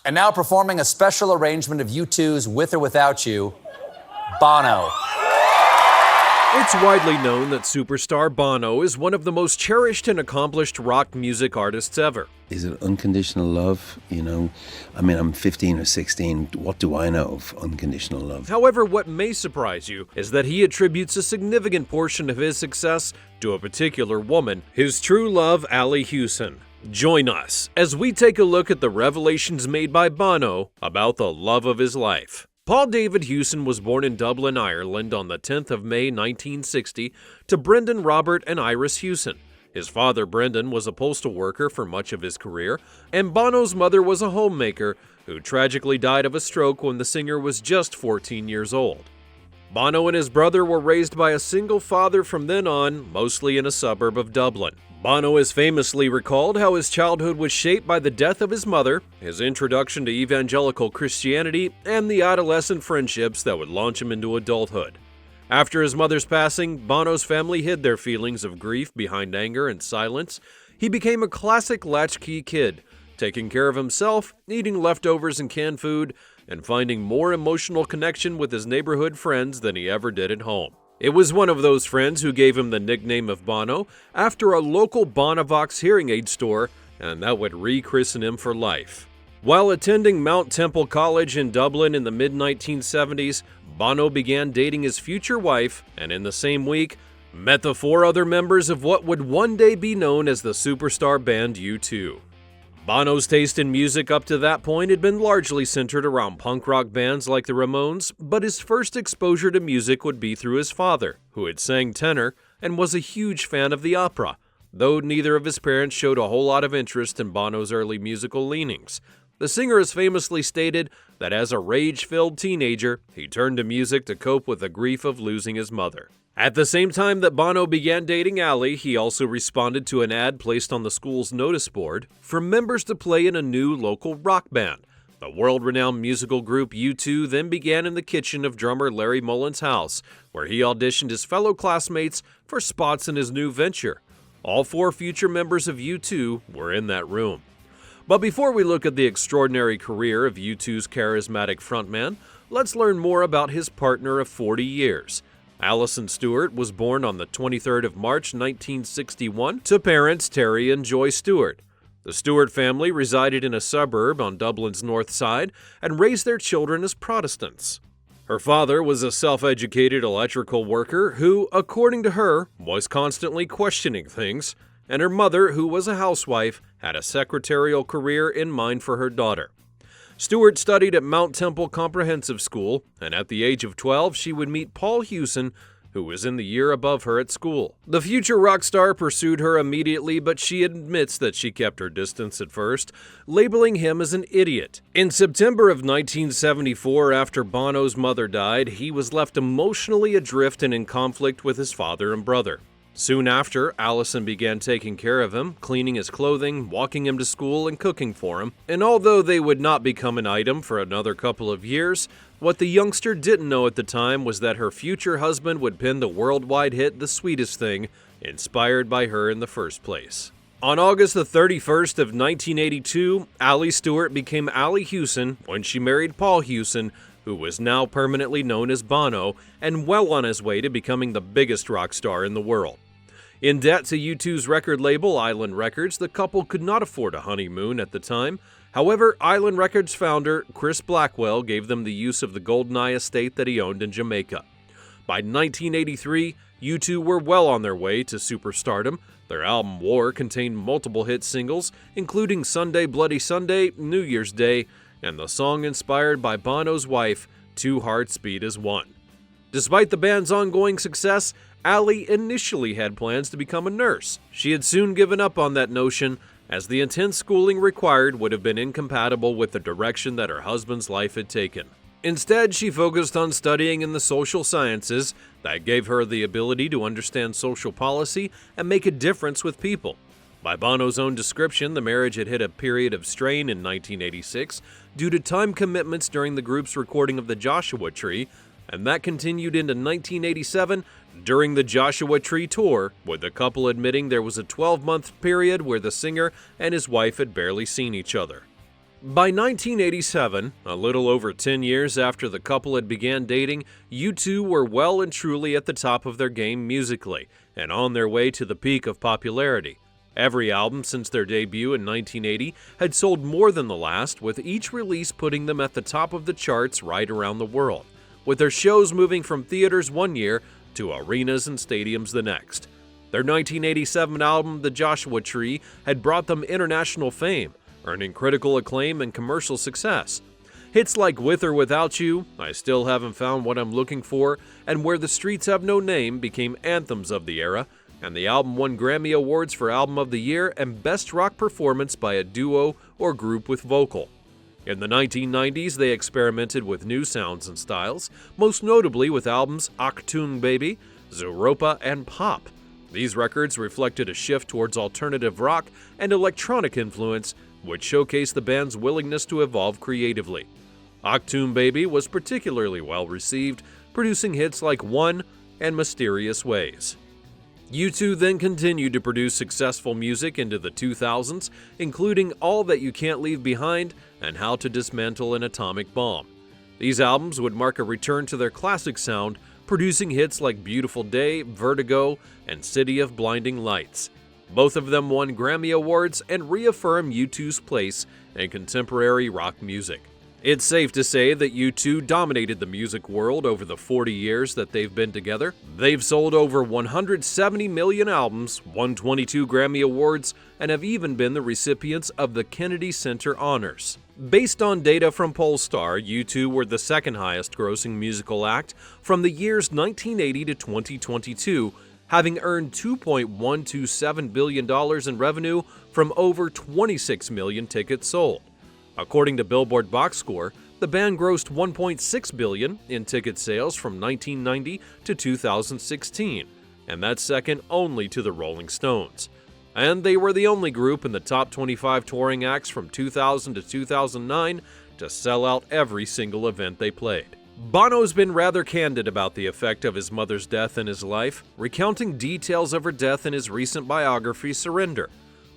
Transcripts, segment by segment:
And now performing a special arrangement of U2's With or Without You, Bono. It's widely known that superstar Bono is one of the most cherished and accomplished rock music artists ever. Is it unconditional love? I'm 15 or 16. What do I know of unconditional love? However, what may surprise you is that he attributes a significant portion of his success to a particular woman, his true love, Ali Houston. Join us as we take a look at the revelations made by Bono about the love of his life. Paul David Houston was born in Dublin, Ireland on the 10th of May 1960 to Brendan Robert and Iris Houston. His father, Brendan, was a postal worker for much of his career, and Bono's mother was a homemaker who tragically died of a stroke when the singer was just 14 years old. Bono and his brother were raised by a single father from then on, mostly in a suburb of Dublin. Bono has famously recalled how his childhood was shaped by the death of his mother, his introduction to evangelical Christianity, and the adolescent friendships that would launch him into adulthood. After his mother's passing, Bono's family hid their feelings of grief behind anger and silence. He became a classic latchkey kid, taking care of himself, eating leftovers and canned food, and finding more emotional connection with his neighborhood friends than he ever did at home. It was one of those friends who gave him the nickname of Bono after a local Bonovox hearing aid store, and that would rechristen him for life. While attending Mount Temple College in Dublin in the mid-1970s, Bono began dating his future wife, and in the same week, met the 4 other members of what would one day be known as the superstar band U2. Bono's taste in music up to that point had been largely centered around punk rock bands like the Ramones, but his first exposure to music would be through his father, who had sang tenor and was a huge fan of the opera, though neither of his parents showed a whole lot of interest in Bono's early musical leanings. The singer has famously stated that as a rage-filled teenager, he turned to music to cope with the grief of losing his mother. At the same time that Bono began dating Ali, he also responded to an ad placed on the school's notice board for members to play in a new local rock band. The world-renowned musical group U2 then began in the kitchen of drummer Larry Mullen's house, where he auditioned his fellow classmates for spots in his new venture. All 4 future members of U2 were in that room. But before we look at the extraordinary career of U2's charismatic frontman, let's learn more about his partner of 40 years. Alison Stewart was born on the 23rd of March 1961 to parents Terry and Joy Stewart. The Stewart family resided in a suburb on Dublin's north side and raised their children as Protestants. Her father was a self-educated electrical worker who, according to her, was constantly questioning things, and her mother, who was a housewife, had a secretarial career in mind for her daughter. Stewart studied at Mount Temple Comprehensive School, and at the age of 12, she would meet Paul Houston, who was in the year above her at school. The future rock star pursued her immediately, but she admits that she kept her distance at first, labeling him as an idiot. In September of 1974, after Bono's mother died, he was left emotionally adrift and in conflict with his father and brother. Soon after, Alison began taking care of him, cleaning his clothing, walking him to school, and cooking for him. And although they would not become an item for another couple of years, what the youngster didn't know at the time was that her future husband would pen the worldwide hit The Sweetest Thing, inspired by her in the first place. On August the 31st of 1982, Ali Stewart became Ali Houston when she married Paul Houston, who was now permanently known as Bono and well on his way to becoming the biggest rock star in the world. In debt to U2's record label, Island Records, the couple could not afford a honeymoon at the time. However, Island Records founder Chris Blackwell gave them the use of the Goldeneye estate that he owned in Jamaica. By 1983, U2 were well on their way to superstardom. Their album War contained multiple hit singles, including Sunday Bloody Sunday, New Year's Day, and the song inspired by Bono's wife, Two Hearts Beat as One. Despite the band's ongoing success, Ali initially had plans to become a nurse. She had soon given up on that notion, as the intense schooling required would have been incompatible with the direction that her husband's life had taken. Instead, she focused on studying in the social sciences that gave her the ability to understand social policy and make a difference with people. By Bono's own description, the marriage had hit a period of strain in 1986 due to time commitments during the group's recording of the Joshua Tree, and that continued into 1987 during the Joshua Tree tour, with the couple admitting there was a 12-month period where the singer and his wife had barely seen each other. By 1987, a little over 10 years after the couple had began dating, U2 were well and truly at the top of their game musically, and on their way to the peak of popularity. Every album since their debut in 1980 had sold more than the last, with each release putting them at the top of the charts right around the world, with their shows moving from theaters one year to arenas and stadiums the next. Their 1987 album, The Joshua Tree, had brought them international fame, earning critical acclaim and commercial success. Hits like With or Without You, I Still Haven't Found What I'm Looking For, and Where the Streets Have No Name became anthems of the era, and the album won Grammy Awards for Album of the Year and Best Rock Performance by a Duo or Group with Vocal. In the 1990s, they experimented with new sounds and styles, most notably with albums Achtung Baby, Zooropa, and Pop. These records reflected a shift towards alternative rock and electronic influence, which showcased the band's willingness to evolve creatively. Achtung Baby was particularly well received, producing hits like One and Mysterious Ways. U2 then continued to produce successful music into the 2000s, including All That You Can't Leave Behind and How to Dismantle an Atomic Bomb. These albums would mark a return to their classic sound, producing hits like Beautiful Day, Vertigo, and City of Blinding Lights. Both of them won Grammy Awards and reaffirmed U2's place in contemporary rock music. It's safe to say that U2 dominated the music world over the 40 years that they've been together. They've sold over 170 million albums, won 22 Grammy Awards, and have even been the recipients of the Kennedy Center honors. Based on data from Pollstar, U2 were the second highest grossing musical act from the years 1980 to 2022, having earned $2.127 billion in revenue from over 26 million tickets sold. According to Billboard Box Score, the band grossed $1.6 billion in ticket sales from 1990 to 2016, and that's second only to the Rolling Stones. And they were the only group in the top 25 touring acts from 2000 to 2009 to sell out every single event they played. Bono's been rather candid about the effect of his mother's death in his life, recounting details of her death in his recent biography, Surrender.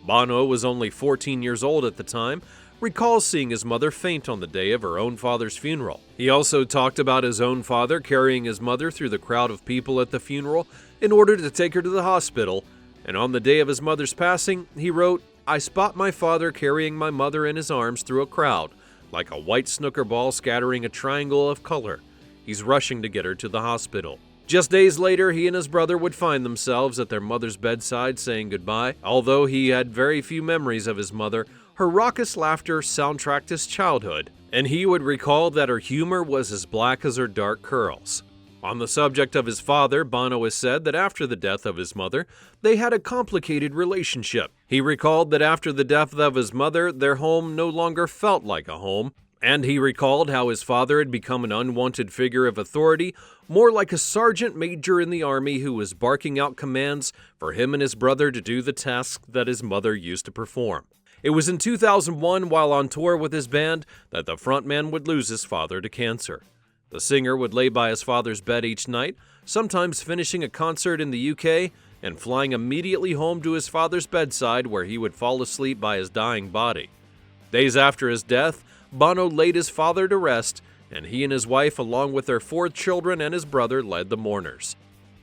Bono was only 14 years old at the time, recalls seeing his mother faint on the day of her own father's funeral. He also talked about his own father carrying his mother through the crowd of people at the funeral in order to take her to the hospital, and on the day of his mother's passing, he wrote, "I spot my father carrying my mother in his arms through a crowd, like a white snooker ball scattering a triangle of color. He's rushing to get her to the hospital." Just days later, he and his brother would find themselves at their mother's bedside saying goodbye. Although he had very few memories of his mother, her raucous laughter soundtracked his childhood, and he would recall that her humor was as black as her dark curls. On the subject of his father, Bono has said that after the death of his mother, they had a complicated relationship. He recalled that after the death of his mother, their home no longer felt like a home, and he recalled how his father had become an unwanted figure of authority, more like a sergeant major in the army who was barking out commands for him and his brother to do the tasks that his mother used to perform. It was in 2001, while on tour with his band, that the frontman would lose his father to cancer. The singer would lay by his father's bed each night, sometimes finishing a concert in the UK and flying immediately home to his father's bedside where he would fall asleep by his dying body. Days after his death, Bono laid his father to rest, and he and his wife, along with their 4 children and his brother, led the mourners.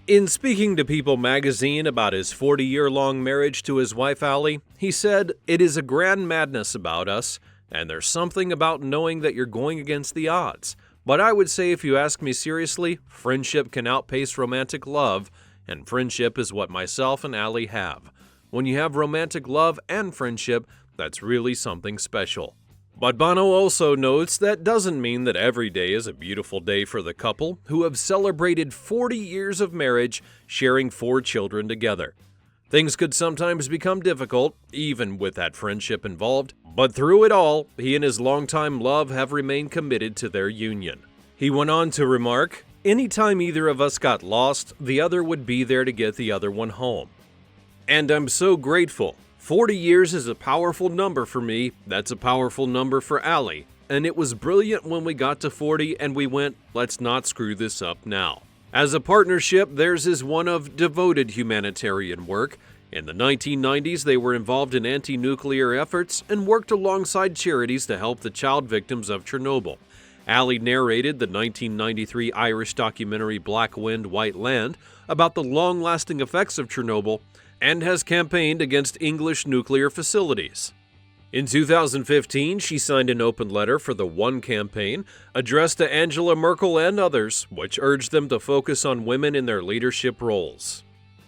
In speaking to People magazine about his 40-year-long marriage to his wife Ali, he said, "It is a grand madness about us, and there's something about knowing that you're going against the odds. But I would say, if you ask me seriously, friendship can outpace romantic love, and friendship is what myself and Ali have. When you have romantic love and friendship, that's really something special." But Bono also notes that doesn't mean that every day is a beautiful day for the couple, who have celebrated 40 years of marriage, sharing 4 children together. Things could sometimes become difficult, even with that friendship involved, but through it all, he and his longtime love have remained committed to their union. He went on to remark, "Anytime either of us got lost, the other would be there to get the other one home. And I'm so grateful. 40 years is a powerful number for me, that's a powerful number for Ali, and it was brilliant when we got to 40 and we went, let's not screw this up now." As a partnership, theirs is one of devoted humanitarian work, In the 1990s, they were involved in anti-nuclear efforts and worked alongside charities to help the child victims of Chernobyl. Ali narrated the 1993 Irish documentary Black Wind, White Land about the long-lasting effects of Chernobyl and has campaigned against English nuclear facilities. In 2015, she signed an open letter for the One campaign addressed to Angela Merkel and others, which urged them to focus on women in their leadership roles.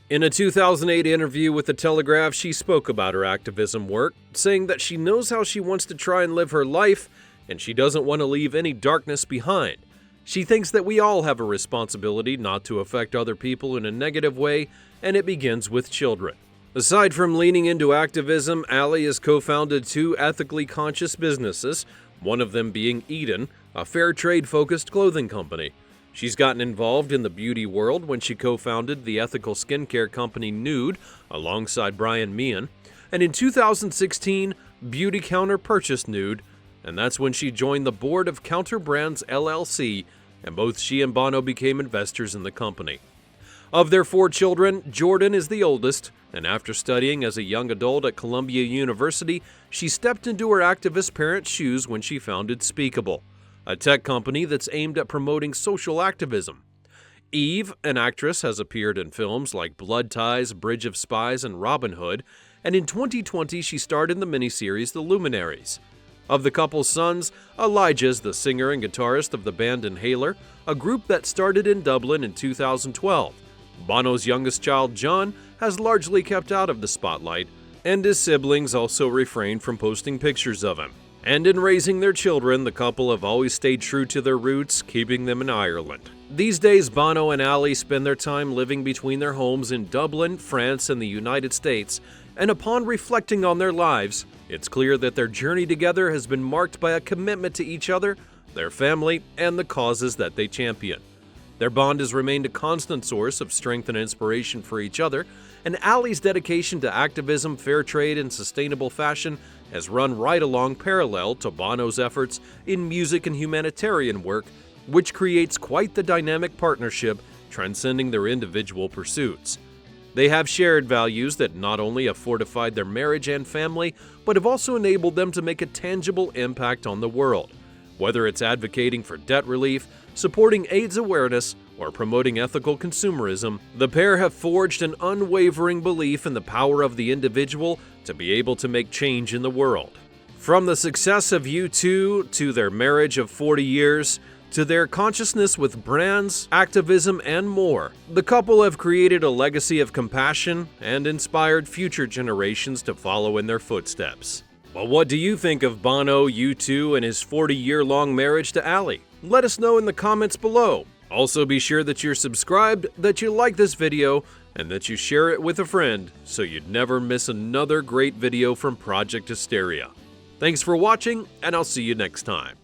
In a 2008 interview with The Telegraph, she spoke about her activism work, saying that she knows how she wants to try and live her life, and she doesn't want to leave any darkness behind. She thinks that we all have a responsibility not to affect other people in a negative way, and it begins with children. Aside from leaning into activism, Ali has co-founded 2 ethically conscious businesses, one of them being Eden, a fair trade-focused clothing company. She's gotten involved in the beauty world when she co-founded the ethical skincare company Nude alongside Brian Meehan, and in 2016, Beauty Counter purchased Nude, and that's when she joined the board of Counter Brands LLC, and both she and Bono became investors in the company. Of their 4 children, Jordan is the oldest, and after studying as a young adult at Columbia University, she stepped into her activist parents' shoes when she founded Speakable, a tech company that's aimed at promoting social activism. Eve, an actress, has appeared in films like Blood Ties, Bridge of Spies, and Robin Hood, and in 2020 she starred in the miniseries The Luminaries. Of the couple's sons, Elijah is the singer and guitarist of the band Inhaler, a group that started in Dublin in 2012. Bono's youngest child, John, has largely kept out of the spotlight, and his siblings also refrain from posting pictures of him. And in raising their children, the couple have always stayed true to their roots, keeping them in Ireland. These days, Bono and Ali spend their time living between their homes in Dublin, France, and the United States, and upon reflecting on their lives, it's clear that their journey together has been marked by a commitment to each other, their family, and the causes that they champion. Their bond has remained a constant source of strength and inspiration for each other, and Ali's dedication to activism, fair trade, and sustainable fashion has run right along parallel to Bono's efforts in music and humanitarian work, which creates quite the dynamic partnership transcending their individual pursuits. They have shared values that not only have fortified their marriage and family, but have also enabled them to make a tangible impact on the world. Whether it's advocating for debt relief, supporting AIDS awareness, or promoting ethical consumerism, the pair have forged an unwavering belief in the power of the individual to be able to make change in the world. From the success of U2 to their marriage of 40 years, to their consciousness with brands, activism, and more, the couple have created a legacy of compassion and inspired future generations to follow in their footsteps. But what do you think of Bono, U2, and his 40-year-long marriage to Ali? Let us know in the comments below. Also be sure that you're subscribed, that you like this video, and that you share it with a friend so you'd never miss another great video from Project Hysteria. Thanks for watching, and I'll see you next time.